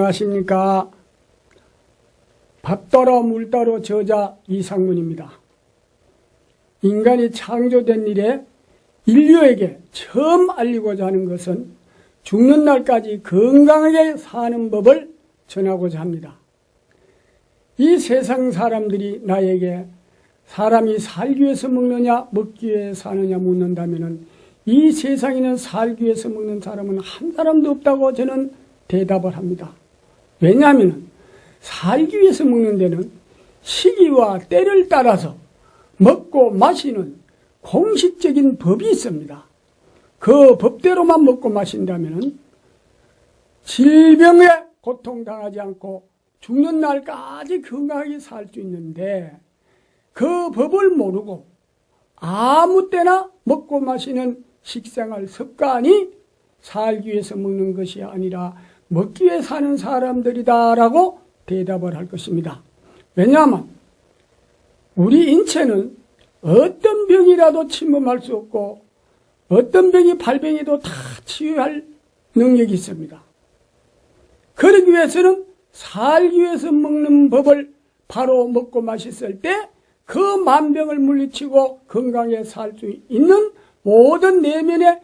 안녕하십니까. 밥따러 물따러 저자 이상문입니다. 인간이 창조된 이래 인류에게 처음 알리고자 하는 것은 죽는 날까지 건강하게 사는 법을 전하고자 합니다. 이 세상 사람들이 나에게 사람이 살기 위해서 먹느냐 먹기 위해서 사느냐 묻는다면 이 세상에는 살기 위해서 먹는 사람은 한 사람도 없다고 저는 대답을 합니다. 왜냐하면 살기 위해서 먹는 데는 시기와 때를 따라서 먹고 마시는 공식적인 법이 있습니다. 그 법대로만 먹고 마신다면 질병에 고통당하지 않고 죽는 날까지 건강하게 살 수 있는데 그 법을 모르고 아무 때나 먹고 마시는 식생활 습관이 살기 위해서 먹는 것이 아니라 먹기 위해 사는 사람들이다라고 대답을 할 것입니다. 왜냐하면 우리 인체는 어떤 병이라도 침범할 수 없고 어떤 병이 발병해도 다 치유할 능력이 있습니다. 그러기 위해서는 살기 위해서 먹는 법을 바로 먹고 마셨을 때 그 만병을 물리치고 건강하게 살 수 있는 모든 내면의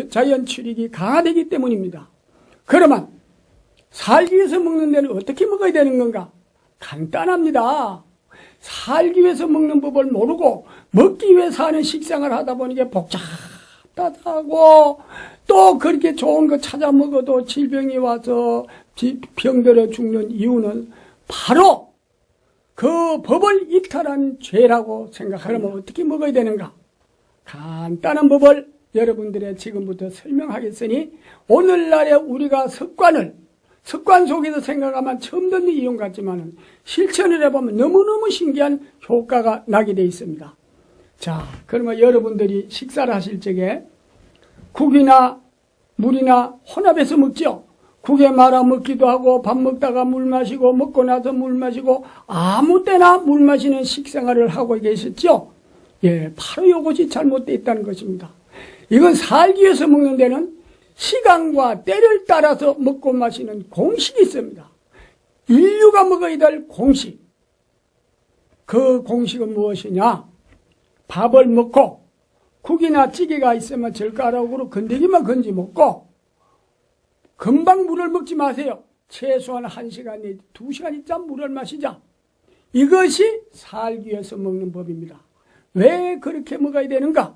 자연 출익이 강화되기 때문입니다. 그러면 살기 위해서 먹는 데는 어떻게 먹어야 되는 건가? 간단합니다. 살기 위해서 먹는 법을 모르고 먹기 위해서 하는 식생활을 하다 보니까 복잡하고 또 그렇게 좋은 거 찾아 먹어도 질병이 와서 병들어 죽는 이유는 바로 그 법을 이탈한 죄라고 생각합니다. 그러면 어떻게 먹어야 되는가? 간단한 법을 여러분들의 지금부터 설명하겠으니 오늘날에 우리가 습관 속에서 생각하면 처음 듣는 이용 같지만 실천을 해보면 너무너무 신기한 효과가 나게 되어 있습니다. 자, 그러면 여러분들이 식사를 하실 적에 국이나 물이나 혼합해서 먹죠. 국에 말아 먹기도 하고 밥 먹다가 물 마시고 먹고 나서 물 마시고 아무 때나 물 마시는 식생활을 하고 계셨죠. 예, 바로 이것이 잘못되어 있다는 것입니다. 이건 살기 위해서 먹는 데는 시간과 때를 따라서 먹고 마시는 공식이 있습니다. 인류가 먹어야 될 공식. 그 공식은 무엇이냐? 밥을 먹고 국이나 찌개가 있으면 젓가락으로 건더기만 건지 먹고 금방 물을 먹지 마세요. 최소한 1시간 내지 2시간 있자 물을 마시자. 이것이 살기 위해서 먹는 법입니다. 왜 그렇게 먹어야 되는가?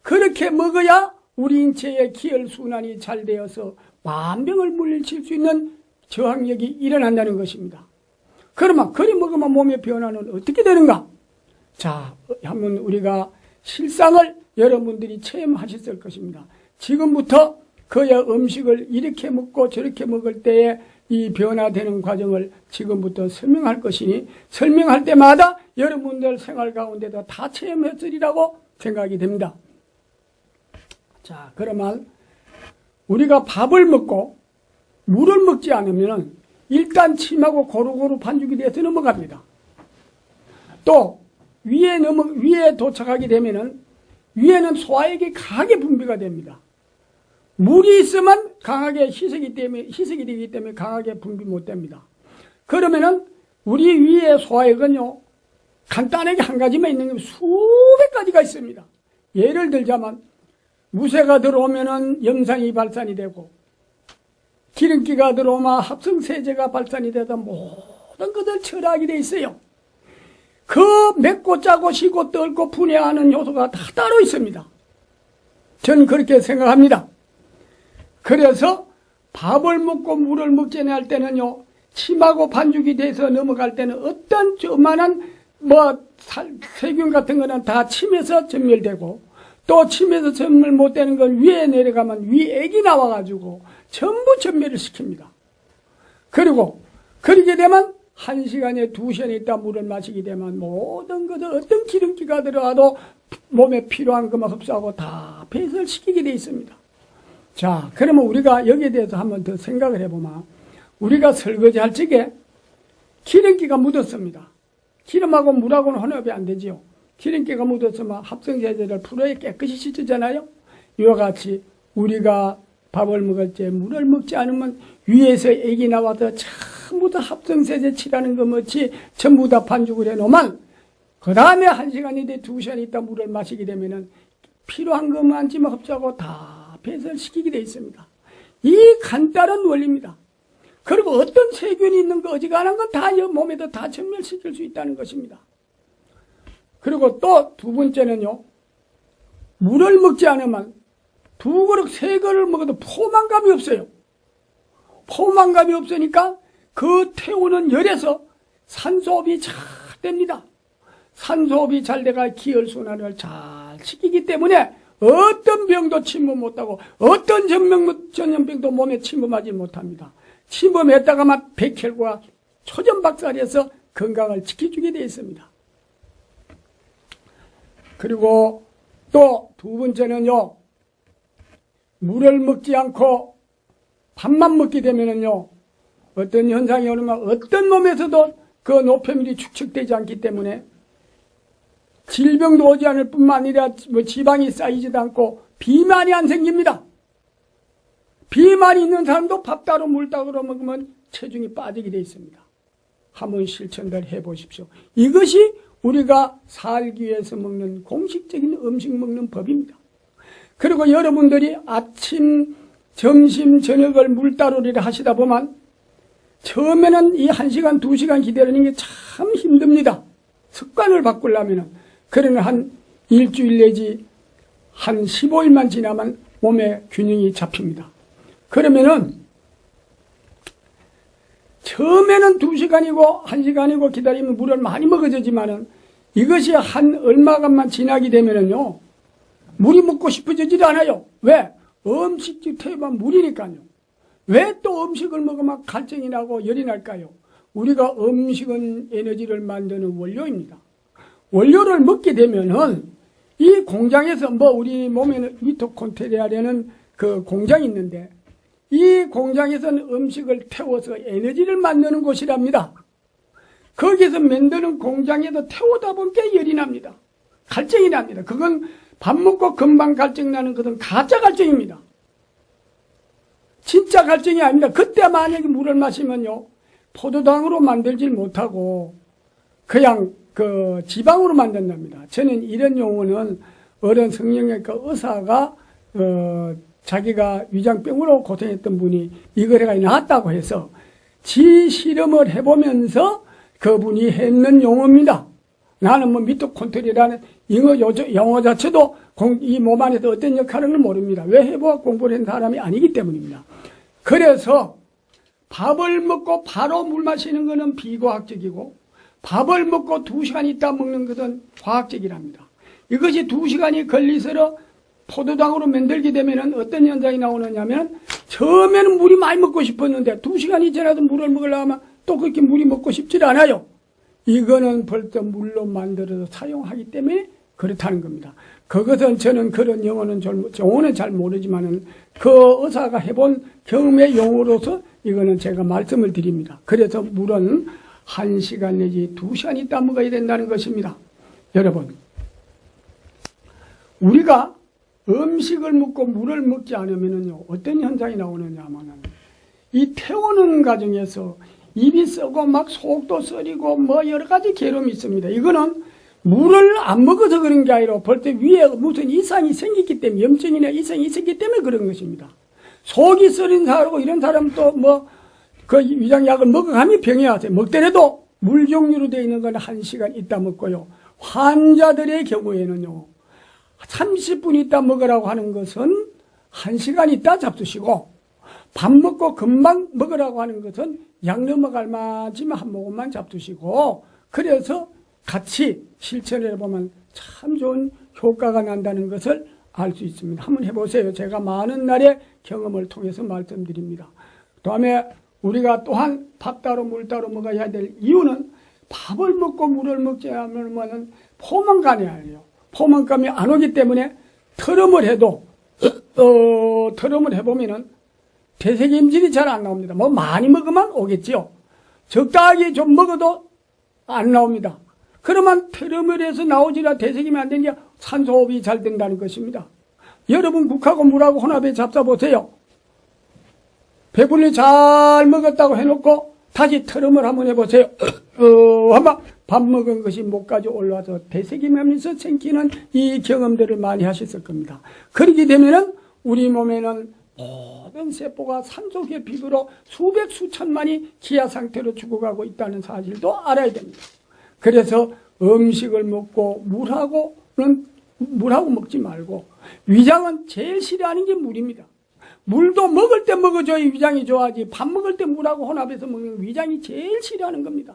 그렇게 먹어야 우리 인체의 기혈순환이 잘 되어서 만병을 물리칠 수 있는 저항력이 일어난다는 것입니다. 그러면 그리 먹으면 몸의 변화는 어떻게 되는가? 자, 한번 우리가 실상을 여러분들이 체험하셨을 것입니다. 지금부터 그의 음식을 이렇게 먹고 저렇게 먹을 때에 이 변화되는 과정을 지금부터 설명할 것이니 설명할 때마다 여러분들 생활 가운데도 다 체험했으리라고 생각이 됩니다. 자, 그러면 우리가 밥을 먹고 물을 먹지 않으면 일단 침하고 고루고루 반죽이 돼서 넘어갑니다. 또 위에 도착하게 되면은 위에는 소화액이 강하게 분비가 됩니다. 물이 있으면 강하게 희석이 되기 때문에 강하게 분비 못 됩니다. 그러면은 우리 위에 소화액은요 간단하게 한 가지만 있는 게 수백 가지가 있습니다. 예를 들자면 무쇠가 들어오면은 염산이 발산이 되고 기름기가 들어오면 합성세제가 발산이 돼서 모든 것을 처리하게 돼 있어요. 그 맵고 짜고 시고 뜰고 분해하는 요소가 다 따로 있습니다. 저는 그렇게 생각합니다. 그래서 밥을 먹고 물을 먹지 할 때는요 침하고 반죽이 돼서 넘어갈 때는 어떤 조그만한 세균 같은 거는 다 침에서 전멸되고 또 침에서 전멸 못 되는 건 위에 내려가면 위액이 나와가지고 전부 전멸을 시킵니다. 그리고 그렇게 되면 1시간에 2시간에 있다 물을 마시게 되면 모든 것을 어떤 기름기가 들어가도 몸에 필요한 것만 흡수하고 다 배설시키게 되어 있습니다. 자, 그러면 우리가 여기에 대해서 한번 더 생각을 해보면 우리가 설거지 할 적에 기름기가 묻었습니다. 기름하고 물하고는 혼합이 안 되지요. 기름기가 묻었으면 합성세제를 풀어야 깨끗이 씻잖아요. 이와 같이 우리가 밥을 먹을 때 물을 먹지 않으면 위에서 액이 나와서 전부 다 합성세제 칠하는 것 못이 전부 다 반죽을 해놓으면 그 다음에 1시간이 돼 2시간 있다 물을 마시게 되면은 필요한 것만 지만 흡수하고 다 배설시키게 되어 있습니다. 이 간단한 원리입니다. 그리고 어떤 세균이 있는 거 어지간한 건 다 몸에도 다 전멸시킬 수 있다는 것입니다. 그리고 또 두 번째는요, 물을 먹지 않으면 2그릇, 3그릇을 먹어도 포만감이 없어요. 포만감이 없으니까 그 태우는 열에서 산소호흡이 잘 됩니다. 산소호흡이 잘 돼가 기혈순환을 잘 시키기 때문에 어떤 병도 침범 못하고 어떤 전염병도 몸에 침범하지 못합니다. 침범했다가만 백혈과 초전박살해서 건강을 지켜주게 되어 있습니다. 그리고 또 두 번째는요, 물을 먹지 않고 밥만 먹게 되면은요, 어떤 현상이 오르면 어떤 몸에서도 그 노폐물이 축적되지 않기 때문에 질병도 오지 않을 뿐만 아니라 지방이 쌓이지도 않고 비만이 안 생깁니다. 비만이 있는 사람도 밥 따로 물 따로 먹으면 체중이 빠지게 되어 있습니다. 한번 실천들 해보십시오. 이것이 우리가 살기 위해서 먹는 공식적인 음식 먹는 법입니다. 그리고 여러분들이 아침, 점심, 저녁을 물따로리를 하시다 보면 처음에는 이 1시간, 2시간 기다리는 게 참 힘듭니다. 습관을 바꾸려면. 그러나 한 일주일 내지 한 15일만 지나면 몸에 균형이 잡힙니다. 그러면은 처음에는 2시간이고 1시간이고 기다리면 물을 많이 먹어지지만은 이것이 한 얼마간만 지나게 되면은요, 물이 먹고 싶어지질 않아요. 왜? 음식이 태우면 물이니까요. 왜 또 음식을 먹으면 갈증이 나고 열이 날까요? 우리가 음식은 에너지를 만드는 원료입니다. 원료를 먹게 되면은 이 공장에서 우리 몸에는 미토콘드리아라는 그 공장이 있는데 이 공장에서는 음식을 태워서 에너지를 만드는 곳이랍니다. 거기서 만드는 공장에서 태우다 보니까 열이 납니다. 갈증이 납니다. 그건 밥 먹고 금방 갈증 나는 것은 가짜 갈증입니다. 진짜 갈증이 아닙니다. 그때 만약에 물을 마시면요, 포도당으로 만들질 못하고 그냥 그 지방으로 만든답니다. 저는 이런 용어는 어른 성형외과 의사가 자기가 위장병으로 고생했던 분이 이걸 해가 나았다고 해서 지 실험을 해보면서 그분이 했는 용어입니다. 나는 미토콘드리아라는 영어 자체도 이 몸 안에서 어떤 역할을 모릅니다. 왜 해보아 공부를 한 사람이 아니기 때문입니다. 그래서 밥을 먹고 바로 물 마시는 것은 비과학적이고 밥을 먹고 2시간 있다 먹는 것은 과학적이랍니다. 이것이 2시간이 걸리서로 포도당으로 만들게 되면 어떤 현상이 나오느냐면 처음에는 물이 많이 먹고 싶었는데 2시간이 지나도 물을 먹으려면 또 그렇게 물이 먹고 싶지 않아요. 이거는 벌써 물로 만들어서 사용하기 때문에 그렇다는 겁니다. 그것은 저는 그런 용어는 잘 모르지만은 그 의사가 해본 경험의 용어로서 이거는 제가 말씀을 드립니다. 그래서 물은 1시간 내지 2시간 있다 먹어야 된다는 것입니다. 여러분, 우리가 음식을 먹고 물을 먹지 않으면요, 어떤 현상이 나오느냐 하면은 이 태우는 과정에서 입이 썩고 막 속도 쓰리고 여러 가지 괴로움이 있습니다. 이거는 물을 안 먹어서 그런 게 아니라 벌써 위에 무슨 이상이 생겼기 때문에, 염증이나 이상이 있었기 때문에 그런 것입니다. 속이 쓰린 사람하고 이런 사람도 그 위장약을 먹어가면 병이 와서 먹더라도 물 종류로 되어 있는 건 1시간 있다 먹고요. 환자들의 경우에는요, 30분 있다 먹으라고 하는 것은 1시간 있다 잡수시고, 밥 먹고 금방 먹으라고 하는 것은 약 넘어갈 만치면 한 모금만 잡수시고, 그래서 같이 실천을 해보면 참 좋은 효과가 난다는 것을 알 수 있습니다. 한번 해보세요. 제가 많은 날의 경험을 통해서 말씀드립니다. 그 다음에 우리가 또한 밥 따로 물 따로 먹어야 될 이유는 밥을 먹고 물을 먹지 않으면 포만감이 아니에요. 포만감이 안 오기 때문에 트름을 해도 트름을 해보면은 대세김질이 잘 안 나옵니다. 많이 먹으면 오겠지요. 적당하게 좀 먹어도 안 나옵니다. 그러면 트름을 해서 나오지라 대세김이 안 되니까 산소호흡이 잘 된다는 것입니다. 여러분 국하고 물하고 혼합해 잡숴보세요. 배불리 잘 먹었다고 해놓고 다시 트름을 한번 해보세요. 한번 밥 먹은 것이 목까지 올라와서 되새김하면서 생기는 이 경험들을 많이 하셨을 겁니다. 그렇게 되면은 우리 몸에는 모든 세포가 산소계 비구로 수백 수천만이 기아 상태로 죽어가고 있다는 사실도 알아야 됩니다. 그래서 음식을 먹고 물하고 먹지 말고, 위장은 제일 싫어하는 게 물입니다. 물도 먹을 때 먹어줘야 위장이 좋아하지, 밥 먹을 때 물하고 혼합해서 먹는 위장이 제일 싫어하는 겁니다.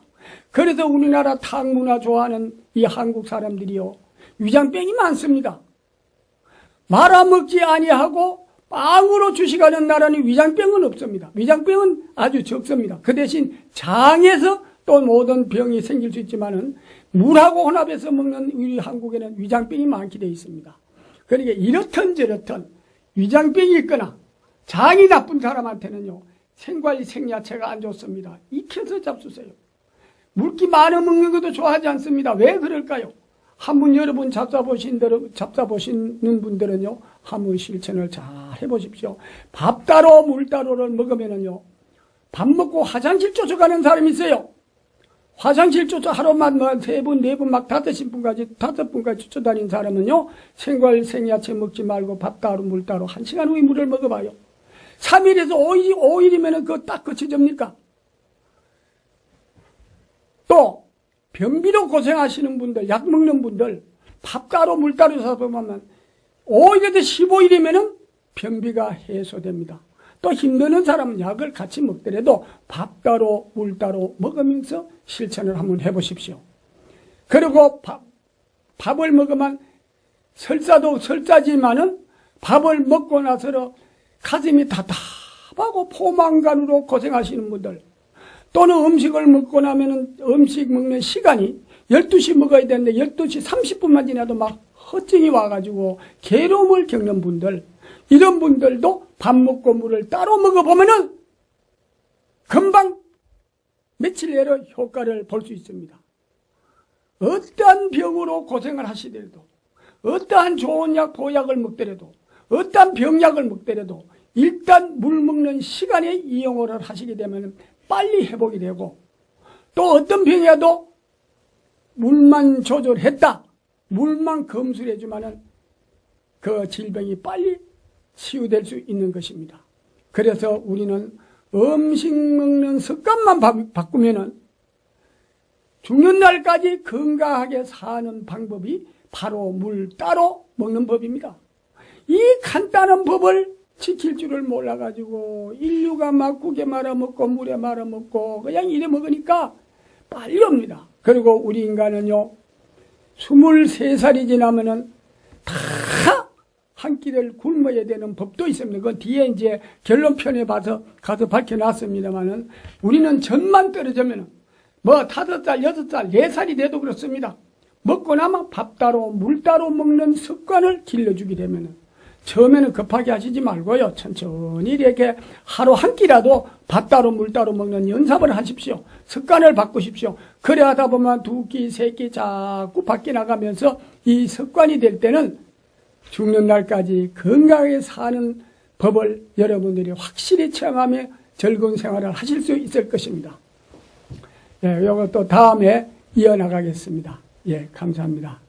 그래서 우리나라 탕문화 좋아하는 이 한국 사람들이요, 위장병이 많습니다. 말아먹지 아니하고 빵으로 주식하는 나라는 위장병은 없습니다. 위장병은 아주 적습니다. 그 대신 장에서 또 모든 병이 생길 수 있지만은 물하고 혼합해서 먹는 우리 한국에는 위장병이 많게 되어 있습니다. 그러니까 이렇든 저렇든 위장병이 있거나 장이 나쁜 사람한테는요, 생과일 생야채가 안 좋습니다. 익혀서 잡수세요. 물기 많이 먹는 것도 좋아하지 않습니다. 왜 그럴까요? 한번 여러분 잡숴보시는 분들은요, 한번 실천을 잘 해보십시오. 밥 따로 물 따로를 먹으면은요, 밥 먹고 화장실 쫓아가는 사람이 있어요. 화장실 쫓아 하루만 뭐 3분, 4분 막 5분까지 쫓아다니는 사람은요, 생과일 생야채 먹지 말고 밥 따로 물 따로 1시간 후에 물을 먹어봐요. 3일에서 5일이면은 그거 딱 그쳐집니까? 또 변비로 고생하시는 분들, 약 먹는 분들, 밥 따로 물 따로 사서 보면 5일에서 15일이면은 변비가 해소됩니다. 또 힘드는 사람은 약을 같이 먹더라도 밥 따로 물 따로 먹으면서 실천을 한번 해보십시오. 그리고 밥을 먹으면 설사도 설사지만은 밥을 먹고 나서 가슴이 답답하고 포만감으로 고생하시는 분들, 또는 음식을 먹고 나면은 음식 먹는 시간이 12시 먹어야 되는데 12시 30분만 지나도 막 허증이 와가지고 괴로움을 겪는 분들, 이런 분들도 밥 먹고 물을 따로 먹어보면은 금방 며칠 내로 효과를 볼 수 있습니다. 어떠한 병으로 고생을 하시더라도, 어떠한 좋은 약, 보약을 먹더라도, 어떠한 병약을 먹더라도 일단 물 먹는 시간에 이용을 하시게 되면 빨리 회복이 되고, 또 어떤 병이라도 물만 조절했다, 물만 검술해주면은 그 질병이 빨리 치유될 수 있는 것입니다. 그래서 우리는 음식 먹는 습관만 바꾸면은 죽는 날까지 건강하게 사는 방법이 바로 물 따로 먹는 법입니다. 이 간단한 법을 지킬 줄을 몰라가지고 인류가 막 국에 말아먹고 물에 말아먹고 그냥 이래 먹으니까 빨리 옵니다. 그리고 우리 인간은요, 23살이 지나면은 다 한 끼를 굶어야 되는 법도 있습니다. 그건 뒤에 이제 결론편에 가서 밝혀놨습니다만은, 우리는 전만 떨어지면은 뭐 5살, 6살, 4살이 돼도 그렇습니다. 먹고 나면 밥 따로 물 따로 먹는 습관을 길러주게 되면은, 처음에는 급하게 하시지 말고요, 천천히 이렇게 하루 한 끼라도 밥 따로 물 따로 먹는 연습을 하십시오. 습관을 바꾸십시오. 그래 하다 보면 2끼, 3끼 자꾸 밖에 나가면서 이 습관이 될 때는 죽는 날까지 건강하게 사는 법을 여러분들이 확실히 체험하며 즐거운 생활을 하실 수 있을 것입니다. 예, 이것도 다음에 이어나가겠습니다. 예, 감사합니다.